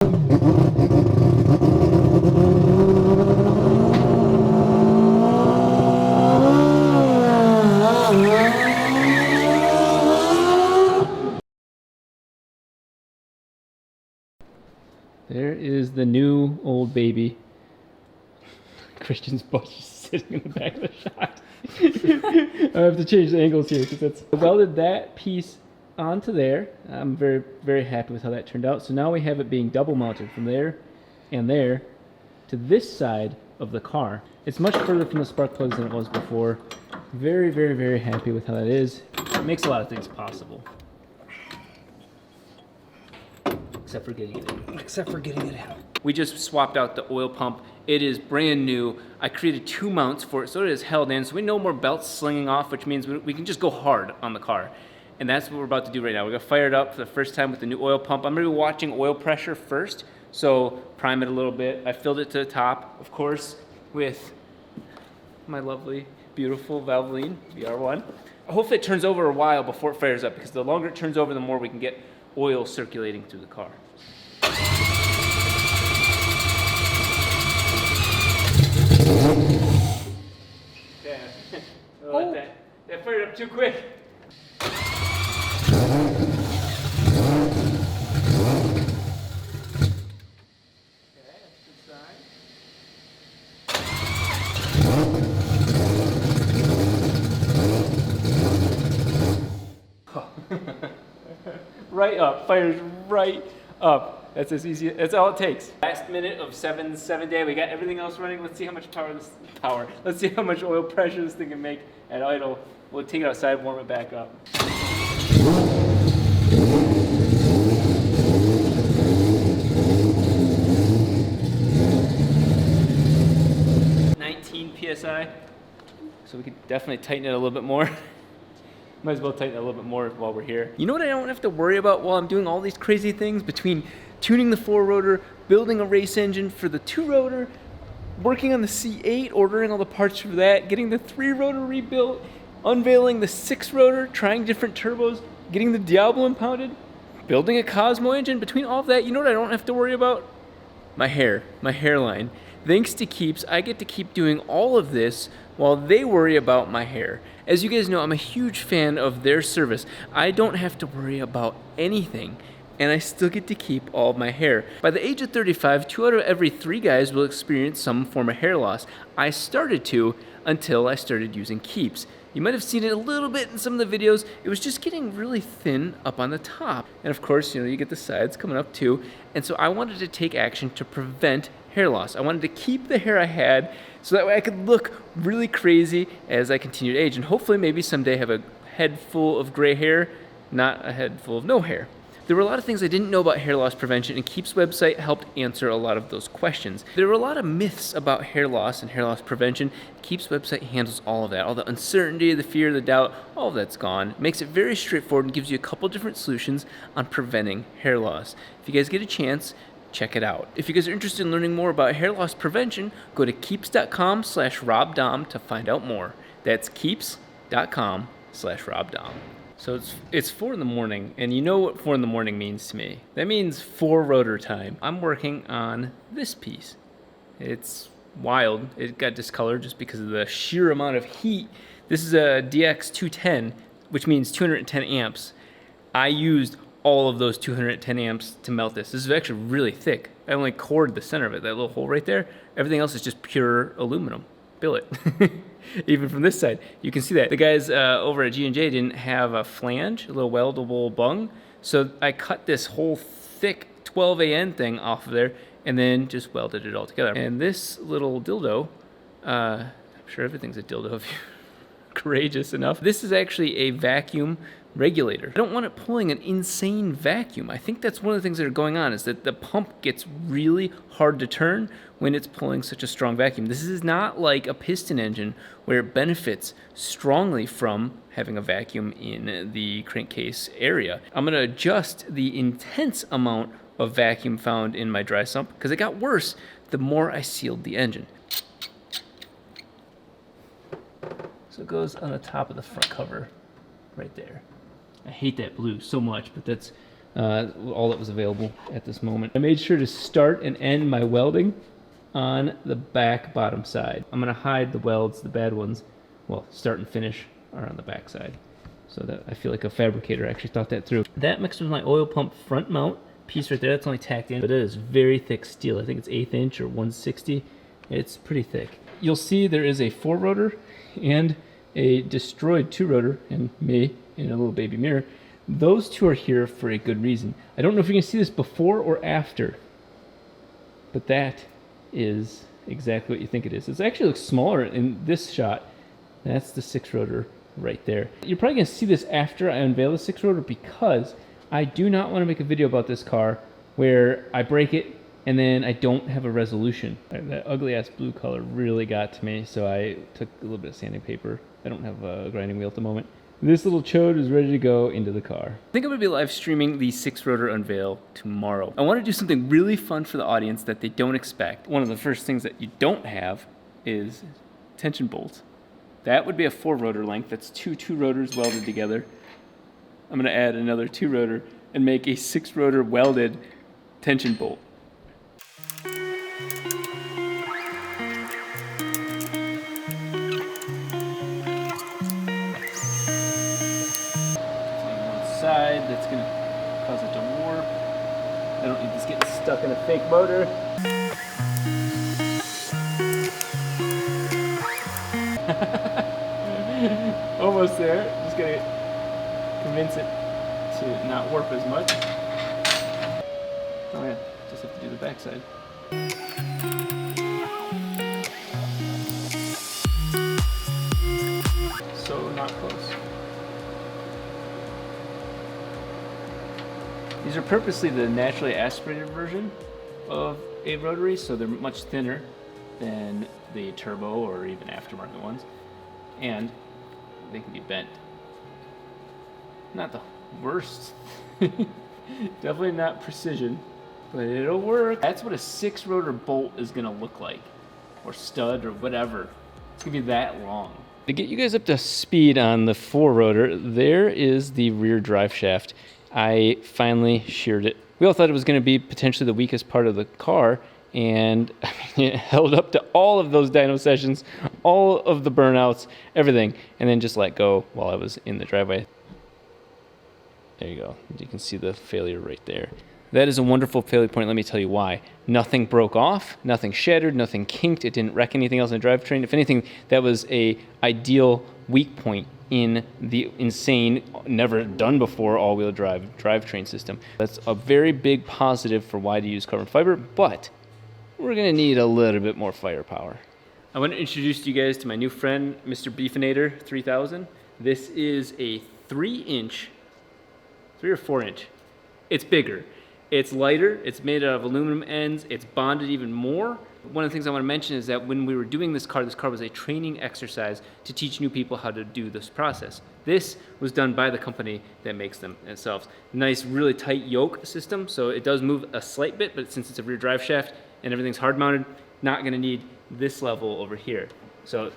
There is the new old baby. Christian's butt just sitting in the back of the shot. I have to change the angles here because that's. I welded that piece onto there. I'm very, very happy with how that turned out. So now we have it being double mounted from there and there to this side of the car. It's much further from the spark plugs than it was before. Very, very, very happy with how that is. It makes a lot of things possible. Except for getting it in. Except for getting it in. We just swapped out the oil pump. It is brand new. I created 2 mounts for it, so it is held in. So we no more belts slinging off, which means we can just go hard on the car. And that's what we're about to do right now. We're gonna fire it up for the first time with the new oil pump. I'm gonna be watching oil pressure first, so prime it a little bit. I filled it to the top, of course, with my lovely, beautiful Valvoline VR1. Hopefully it turns over a while before it fires up, because the longer it turns over, the more we can get oil circulating through the car. Yeah, oh. That fired up too quick. Right up, fires right up. That's as easy, that's all it takes. Last minute of 7 day, we got everything else running. Let's see how much let's see how much oil pressure this thing can make at idle. We'll take it outside, warm it back up. 19 PSI. So we could definitely tighten it a little bit more. Might as well tighten it a little bit more while we're here. You know what I don't have to worry about while I'm doing all these crazy things between tuning the 4-rotor, building a race engine for the 2-rotor, working on the C8, ordering all the parts for that, getting the 3-rotor rebuilt, unveiling the 6-rotor, trying different turbos, getting the Diablo impounded, building a Cosmo engine. Between all of that, you know what I don't have to worry about? My hair, my hairline. Thanks to Keeps, I get to keep doing all of this while they worry about my hair. As you guys know, I'm a huge fan of their service. I don't have to worry about anything, and I still get to keep all of my hair. By the age of 35, 2 out of every 3 guys will experience some form of hair loss. I started to until I started using Keeps. You might have seen it a little bit in some of the videos. It was just getting really thin up on the top. And of course, you know, you get the sides coming up too. And so I wanted to take action to prevent hair loss. I wanted to keep the hair I had so that way I could look really crazy as I continue to age, and hopefully maybe someday have a head full of gray hair, not a head full of no hair. There were a lot of things I didn't know about hair loss prevention, and Keeps' website helped answer a lot of those questions. There were a lot of myths about hair loss and hair loss prevention. Keeps' website handles all of that. All the uncertainty, the fear, the doubt, all of that's gone. It makes it very straightforward and gives you a couple different solutions on preventing hair loss. If you guys get a chance, check it out. If you guys are interested in learning more about hair loss prevention, go to keeps.com/RobDahm to find out more. That's keeps.com/RobDahm. So it's 4 in the morning, and you know what 4 in the morning means to me. That means 4-rotor time. I'm working on this piece. It's wild. It got discolored just because of the sheer amount of heat. This is a DX210, which means 210 amps. I used all of those 210 amps to melt this. This is actually really thick. I only cored the center of it, that little hole right there. Everything else is just pure aluminum billet. Even from this side, you can see that. The guys over at G&J didn't have a flange, a little weldable bung, so I cut this whole thick 12AN thing off of there and then just welded it all together. And this little dildo, I'm sure everything's a dildo if you're courageous enough. This is actually a vacuum regulator. I don't want it pulling an insane vacuum. I think that's one of the things that are going on, is that the pump gets really hard to turn when it's pulling such a strong vacuum. This is not like a piston engine where it benefits strongly from having a vacuum in the crankcase area. I'm going to adjust the intense amount of vacuum found in my dry sump because it got worse the more I sealed the engine. So it goes on the top of the front cover right there. I hate that blue so much, but that's all that was available at this moment. I made sure to start and end my welding on the back bottom side. I'm gonna hide the welds, the bad ones. Well, start and finish are on the back side. So that I feel like a fabricator actually thought that through. That mixed with my oil pump front mount piece right there, that's only tacked in, but it is very thick steel. I think it's 1/8 inch or 160. It's pretty thick. You'll see there is a 4-rotor and a destroyed 2-rotor, and me in a little baby mirror. Those two are here for a good reason. I don't know if you can see this before or after, but that is exactly what you think it is. It actually looks smaller in this shot. That's the 6-rotor right there. You're probably gonna see this after I unveil the 6-rotor because I do not want to make a video about this car where I break it and then I don't have a resolution. That ugly ass blue color really got to me, so I took a little bit of sanding paper. I don't have a grinding wheel at the moment. This little chode is ready to go into the car. I think I'm gonna be live streaming the 6-rotor unveil tomorrow. I want to do something really fun for the audience that they don't expect. One of the first things that you don't have is tension bolts. That would be a 4-rotor length. That's 2 rotors welded together. I'm gonna add another 2-rotor and make a 6-rotor welded tension bolt. Side that's going to cause it to warp. I don't need this getting stuck in a fake motor. Almost there. Just going to convince it to not warp as much. Oh yeah, just have to do the backside. So not close. These are purposely the naturally aspirated version of a rotary, so they're much thinner than the turbo or even aftermarket ones, and they can be bent. Not the worst. Definitely not precision, but it'll work. That's what a 6-rotor bolt is gonna look like, or stud or whatever. It's gonna be that long. To get you guys up to speed on the 4-rotor, there is the rear drive shaft. I finally sheared it. We all thought it was going to be potentially the weakest part of the car, and it held up to all of those dyno sessions, all of the burnouts, everything, and then just let go while I was in the driveway. There you go. You can see the failure right there. That is a wonderful failure point. Let me tell you why. Nothing broke off, nothing shattered, nothing kinked. It didn't wreck anything else in the drivetrain. If anything, that was a ideal weak point in the insane, never done before all-wheel drive drivetrain system. That's a very big positive for why to use carbon fiber, but we're gonna need a little bit more firepower. I want to introduce you guys to my new friend, Mr. Beefinator 3000. This is a 3-inch, 3 or 4-inch. It's bigger. It's lighter, it's made out of aluminum ends, it's bonded even more. One of the things I want to mention is that when we were doing this car was a training exercise to teach new people how to do this process. This was done by the company that makes them themselves. Nice, really tight yoke system, so it does move a slight bit, but since it's a rear drive shaft and everything's hard mounted, not gonna need this level over here. So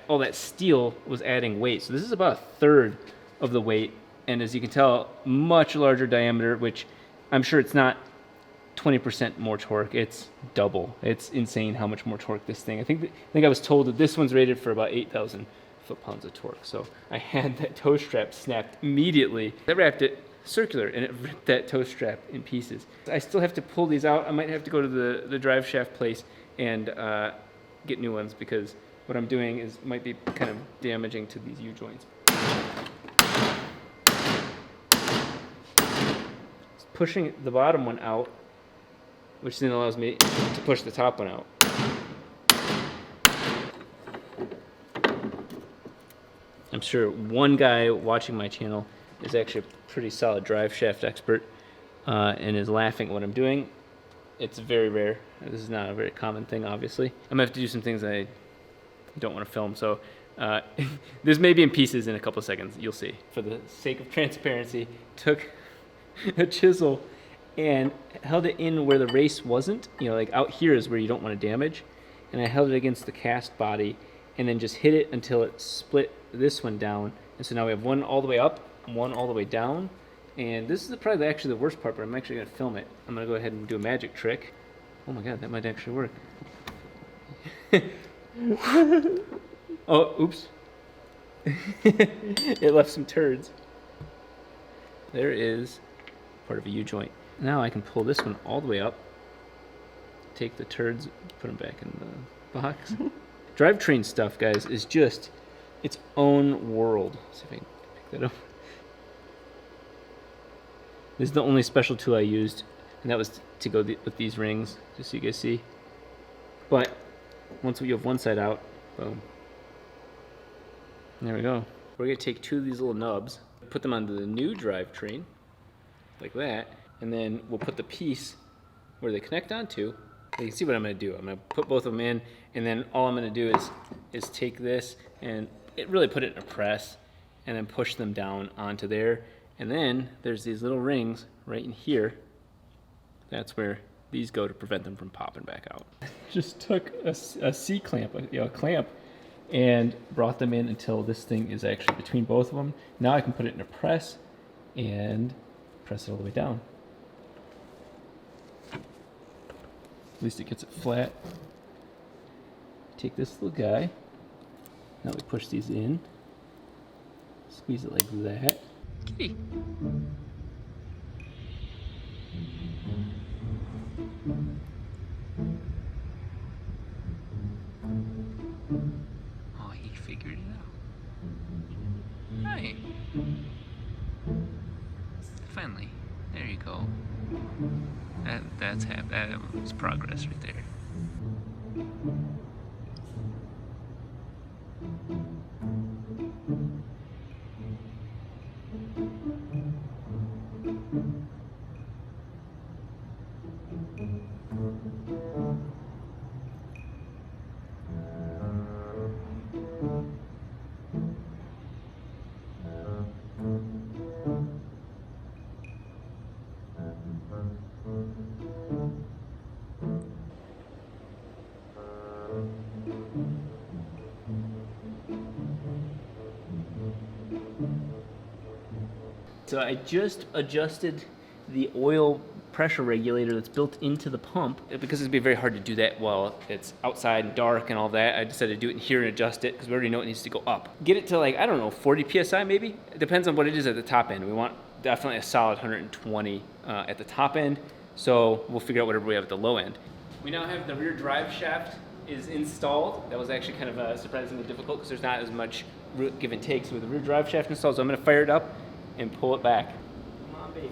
all that steel was adding weight. So this is about 1/3 of the weight, and as you can tell, much larger diameter, which I'm sure it's not 20% more torque, it's double. It's insane how much more torque this thing. I think I was told that this one's rated for about 8,000 foot-pounds of torque. So I had that toe strap snapped immediately. I wrapped it circular and it ripped that toe strap in pieces. I still have to pull these out. I might have to go to the drive shaft place and get new ones because what I'm doing might be kind of damaging to these U-joints. Pushing the bottom one out, which then allows me to push the top one out. I'm sure one guy watching my channel is actually a pretty solid drive shaft expert and is laughing at what I'm doing. It's very rare. This is not a very common thing, obviously. I'm gonna have to do some things I don't want to film, so this may be in pieces in a couple of seconds. You'll see. For the sake of transparency, took a chisel and held it in where the race wasn't. You know, like out here is where you don't want to damage. And I held it against the cast body and then just hit it until it split this one down. And so now we have one all the way up, one all the way down. And this is probably actually the worst part, but I'm actually going to film it. I'm going to go ahead and do a magic trick. Oh my god, that might actually work. Oh, oops. It left some turds. There is part of a U-joint. Now I can pull this one all the way up, take the turds, put them back in the box. Drivetrain stuff, guys, is just its own world. Let's see if I can pick that up. This is the only special tool I used, and that was to go with these rings, just so you guys see. But once you have one side out, boom. There we go. We're gonna take two of these little nubs, put them onto the new drivetrain, like that, and then we'll put the piece where they connect onto. You can see what I'm gonna do. I'm gonna put both of them in, and then all I'm gonna do is take this and really put it in a press, and then push them down onto there. And then there's these little rings right in here. That's where these go to prevent them from popping back out. Just took a C-clamp, a clamp, and brought them in until this thing is actually between both of them. Now I can put it in a press and press it all the way down. At least it gets it flat. Take this little guy. Now we push these in. Squeeze it like that. Kitty. Oh, he figured it out. Hi. Finally. There you go. That's progress right there. So I just adjusted the oil pressure regulator that's built into the pump. Because it'd be very hard to do that while it's outside and dark and all that, I decided to do it in here and adjust it because we already know it needs to go up. Get it to like, I don't know, 40 PSI maybe? It depends on what it is at the top end. We want definitely a solid 120 at the top end, so we'll figure out whatever we have at the low end. We now have the rear drive shaft is installed. That was actually kind of surprisingly difficult because there's not as much give and take. So with the rear drive shaft installed, so I'm gonna fire it up and pull it back. Come on, baby.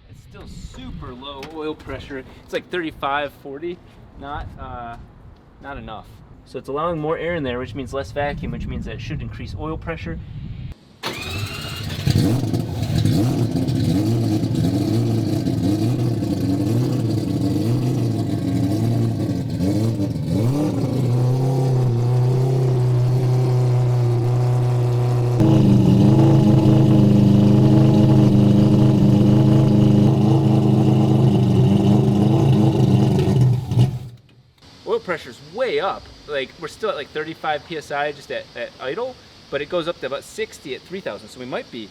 It's still super low oil pressure. It's like 35, 40. Not enough. So it's allowing more air in there, which means less vacuum, which means that it should increase oil pressure. Pressure's way up. Like we're still at like 35 psi just at idle, but it goes up to about 60 at 3,000. So we might be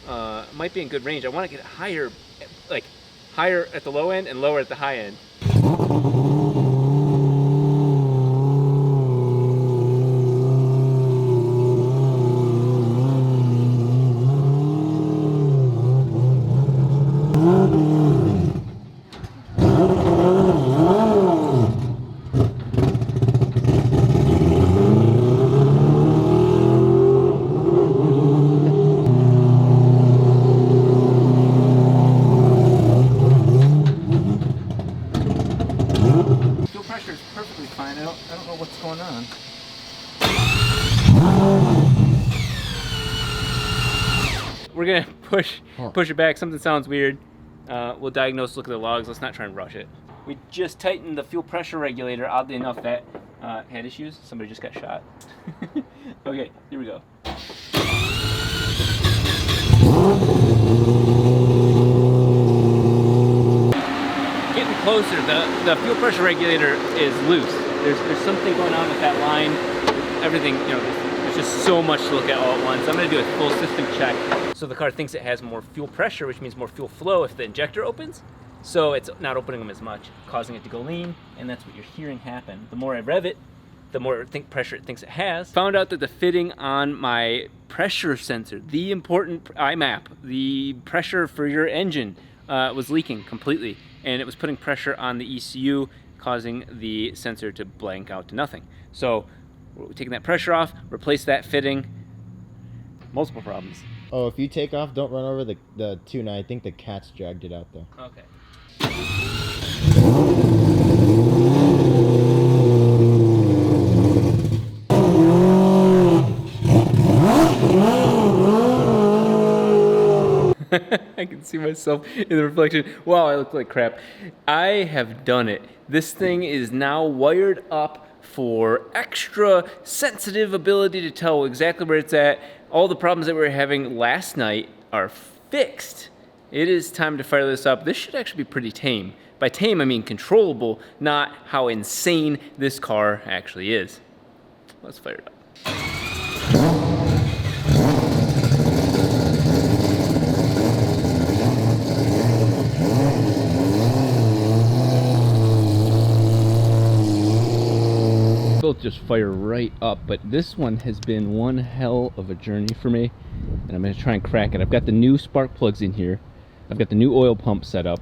in good range. I want to get it higher, like higher at the low end and lower at the high end. I don't know what's going on. We're gonna push it back. Something sounds weird. We'll diagnose, look at the logs. Let's not try and rush it. We just tightened the fuel pressure regulator. Oddly enough, that had issues. Somebody just got shot. Okay, here we go. Getting closer, the fuel pressure regulator is loose. There's something going on with that line. Everything, you know, there's just so much to look at all at once. I'm gonna do a full system check. So the car thinks it has more fuel pressure, which means more fuel flow if the injector opens. So it's not opening them as much, causing it to go lean, and that's what you're hearing happen. The more I rev it, the more pressure it thinks it has. Found out that the fitting on my pressure sensor, the important IMAP, the pressure for your engine, was leaking completely, and it was putting pressure on the ECU, causing the sensor to blank out to nothing. So we're taking that pressure off, replace that fitting. Multiple problems. Oh, if you take off, don't run over the tuna. I think the cat's dragged it out though. Okay. I can see myself in the reflection. Wow, I look like crap. I have done it. This thing is now wired up for extra sensitive ability to tell exactly where it's at. All the problems that we were having last night are fixed. It is time to fire this up. This should actually be pretty tame. By tame, I mean controllable, not how insane this car actually is. Let's fire it up. Both just fire right up, but this one has been one hell of a journey for me, and I'm going to try and crack it. I've got the new spark plugs in here. I've got the new oil pump set up.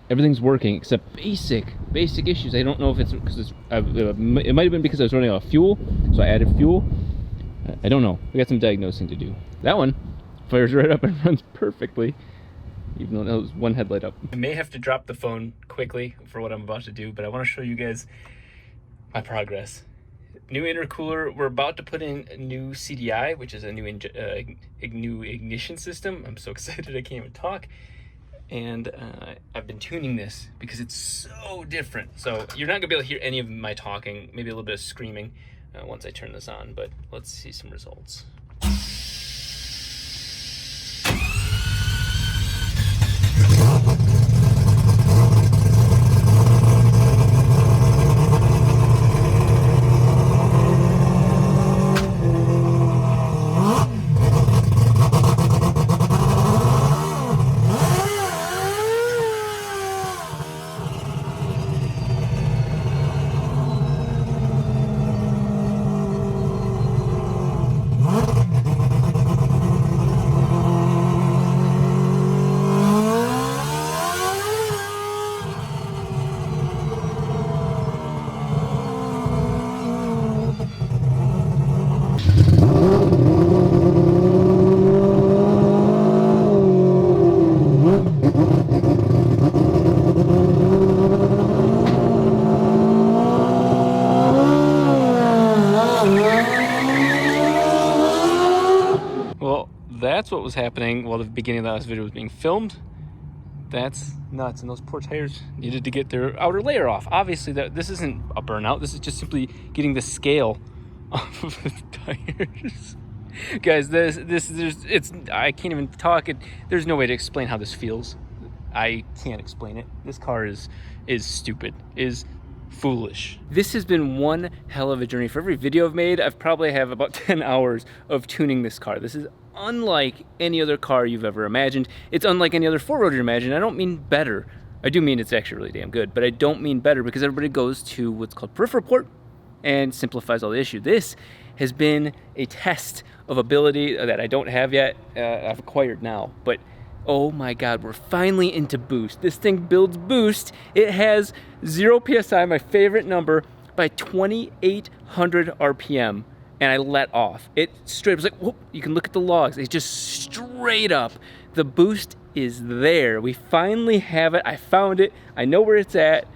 Everything's working except basic issues. I don't know if it's because it might have been because I was running out of fuel, so I added fuel. I don't know. We got some diagnosing to do. That one fires right up and runs perfectly, even though it was one headlight up. I may have to drop the phone quickly for what I'm about to do, but I want to show you guys my progress. New intercooler. We're about to put in a new CDI, which is a new ignition system. I'm so excited I can't even talk. And I've been tuning this because it's so different. So you're not gonna be able to hear any of my talking, maybe a little bit of screaming once I turn this on, but let's see some results. That's what was happening while the beginning of the last video was being filmed. That's nuts, and those poor tires needed to get their outer layer off. Obviously, this isn't a burnout. This is just simply getting the scale off of the tires. Guys, I can't even talk. There's no way to explain how this feels. I can't explain it. This car is stupid, is foolish. This has been one hell of a journey. For every video I've made, I've probably have about 10 hours of tuning this car. This is unlike any other car you've ever imagined. It's unlike any other four-rotor you imagine. I don't mean better. I do mean it's actually really damn good, but I don't mean better because everybody goes to what's called peripheral port and simplifies all the issue. This has been a test of ability that I don't have yet. I've acquired now, but oh my God, we're finally into boost. This thing builds boost. It has 0 PSI, my favorite number, by 2,800 RPM. And I let off. It straight was like, whoop, you can look at the logs. It's just straight up. The boost is there. We finally have it. I found it. I know where it's at.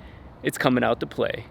It's coming out to play.